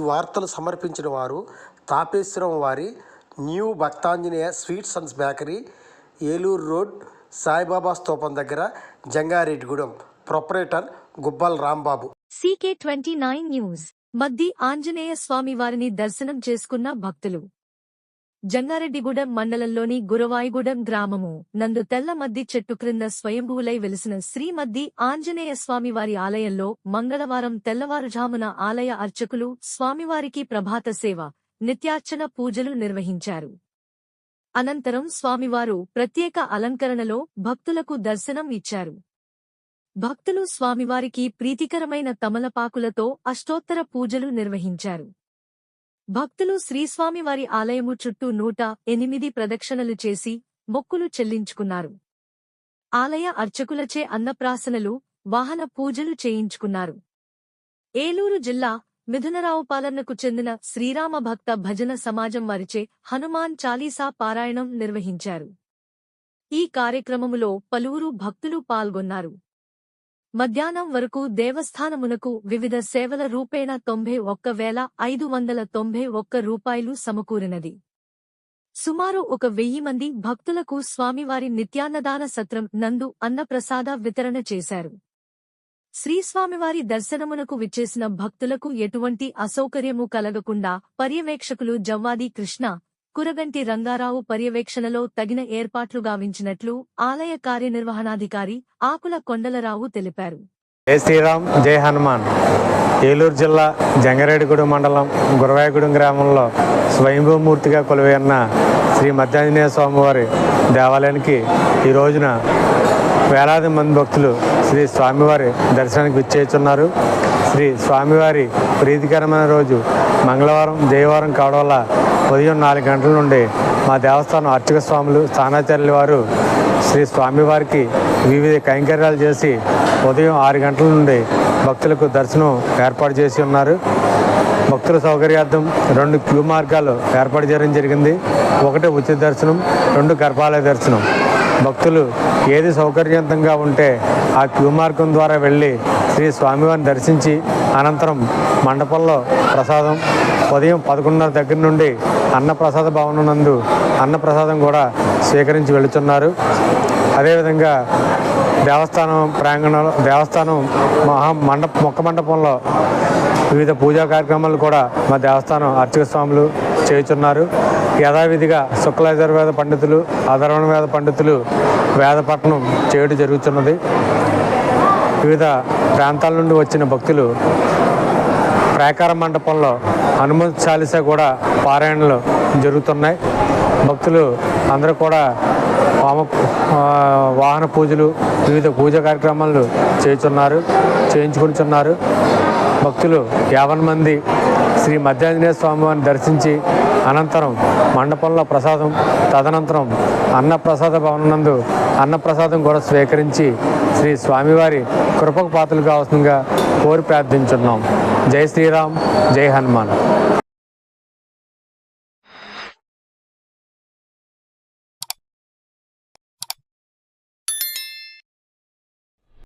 వార్తలు సమర్పించిన వారు తాపేశ్వరం వారి new Bhaktanjaneya sweets and bakery, Eluru road, Saibaba స్తూపం దగ్గర, Jangareddygudem. Proprietor Gubbal Rambabu. CK29 news. Maddi Anjaneya Swamy వారిని దర్శనం చేసుకున్న భక్తులు. జంగారెడ్డిగూడెం మండలంలోని గురవాయిగూడెం గ్రామము నందు తెల్ల మద్ది చెట్టు క్రింద స్వయంభూలై వెలిసిన శ్రీ మద్ది ఆంజనేయ స్వామివారి ఆలయంలో మంగళవారం తెల్లవారుజామున ఆలయ అర్చకులు స్వామివారికి ప్రభాత సేవ, నిత్యార్చన పూజలు నిర్వహించారు. అనంతరం స్వామివారు ప్రత్యేక అలంకరణలో భక్తులకు దర్శనం ఇచ్చారు. భక్తులు స్వామివారికి ప్రీతికరమైన తమలపాకులతో అష్టోత్తర పూజలు నిర్వహించారు. భక్తులు శ్రీస్వామివారి ఆలయము చుట్టూ 108 ప్రదక్షిణలు చేసి మొక్కులు చెల్లించుకున్నారు. ఆలయ అర్చకులచే అన్నప్రాసనలు, వాహన పూజలు చేయించుకున్నారు. ఏలూరు జిల్లా మిథునరావుపాలెంకు చెందిన శ్రీరామ భక్త భజన సమాజం వారిచే హనుమాన్ చాలీసా పారాయణం నిర్వహించారు. ఈ కార్యక్రమములో పలువురు భక్తులు పాల్గొన్నారు. మధ్యాహ్నం వరకు దేవస్థానమునకు వివిధ సేవల రూపేణ 91,591 రూపాయలు సమకూరినది. సుమారు 1,000 మంది భక్తులకు స్వామివారి నిత్యాన్నదాన సత్రం నందు అన్నప్రసాద వితరణ చేశారు. శ్రీస్వామివారి దర్శనమునకు విచ్చేసిన భక్తులకు ఎటువంటి అసౌకర్యము కలగకుండా పర్యవేక్షకులు జవ్వాది కృష్ణ, కురగంటి రంగారావు పర్యవేక్షణలో తగిన ఏర్పాట్లు గావించినట్లు ఆలయ కార్యనిర్వహణాధికారి ఆకుల కొండలరావు తెలిపారు. జై శ్రీరామ్, జై హనుమాన్. ఏలూరు జిల్లా జంగారెడ్డిగూడెం మండలం గురవాయిగూడెం గ్రామంలో స్వయంభూమూర్తిగా కొలువైన శ్రీ మద్దాంజనేయ స్వామివారి దేవాలయానికి ఈ రోజున వేలాది మంది భక్తులు శ్రీ స్వామివారి దర్శనానికి విచ్చేస్తున్నారు. శ్రీ స్వామివారి ప్రీతికరమైన రోజు మంగళవారం, జయవారం కావడం వల్ల ఉదయం 4 గంటల నుండి మా దేవస్థానం అర్చక స్వాములు, స్థానాచార్యుల వారు శ్రీ స్వామివారికి వివిధ కైంకర్యాలు చేసి ఉదయం 6 గంటల నుండి భక్తులకు దర్శనం ఏర్పాటు చేసి ఉన్నారు. భక్తుల సౌకర్యార్థం 2 క్యూ మార్గాలు ఏర్పాటు చేయడం జరిగింది. 1 ఉచిత దర్శనం, 2 గర్భాలయ దర్శనం. భక్తులు ఏది సౌకర్యవంతంగా ఉంటే ఆ క్యూ మార్గం ద్వారా వెళ్ళి శ్రీ స్వామివారిని దర్శించి అనంతరం మండపంలో ప్రసాదం ఉదయం 11:30 దగ్గర నుండి అన్నప్రసాద భవనం నందు అన్నప్రసాదం కూడా స్వీకరించి వెళుతున్నారు. అదేవిధంగా దేవస్థానం ప్రాంగణంలో మొక్క మండపంలో వివిధ పూజా కార్యక్రమాలు కూడా మా దేవస్థానం అర్చక స్వాములు చేయుచున్నారు. యథావిధిగా శుక్లయజుర్వేద పండితులు, అధర్వణ వేద పండితులు వేదపట్నం చేయడం జరుగుతున్నది. వివిధ ప్రాంతాల నుండి వచ్చిన భక్తులు ప్రాకార మండపంలో హనుమాన్ చాలీసా కూడా పారాయణలు జరుగుతున్నాయి. భక్తులు అందరూ కూడా వాహన పూజలు, వివిధ పూజా కార్యక్రమాలు చేయించుకుంటున్నారు. భక్తులు 50 మంది శ్రీ మద్దాంజనేయ స్వామివారిని దర్శించి అనంతరం మండపంలో ప్రసాదం, తదనంతరం అన్నప్రసాద భవనం నందు అన్నప్రసాదం కూడా స్వీకరించి శ్రీ స్వామివారి కృపకు పాత్రలు కావాల్సిందిగా కోరి ప్రార్థించున్నాం. జై శ్రీరామ్, జై హనుమాన్.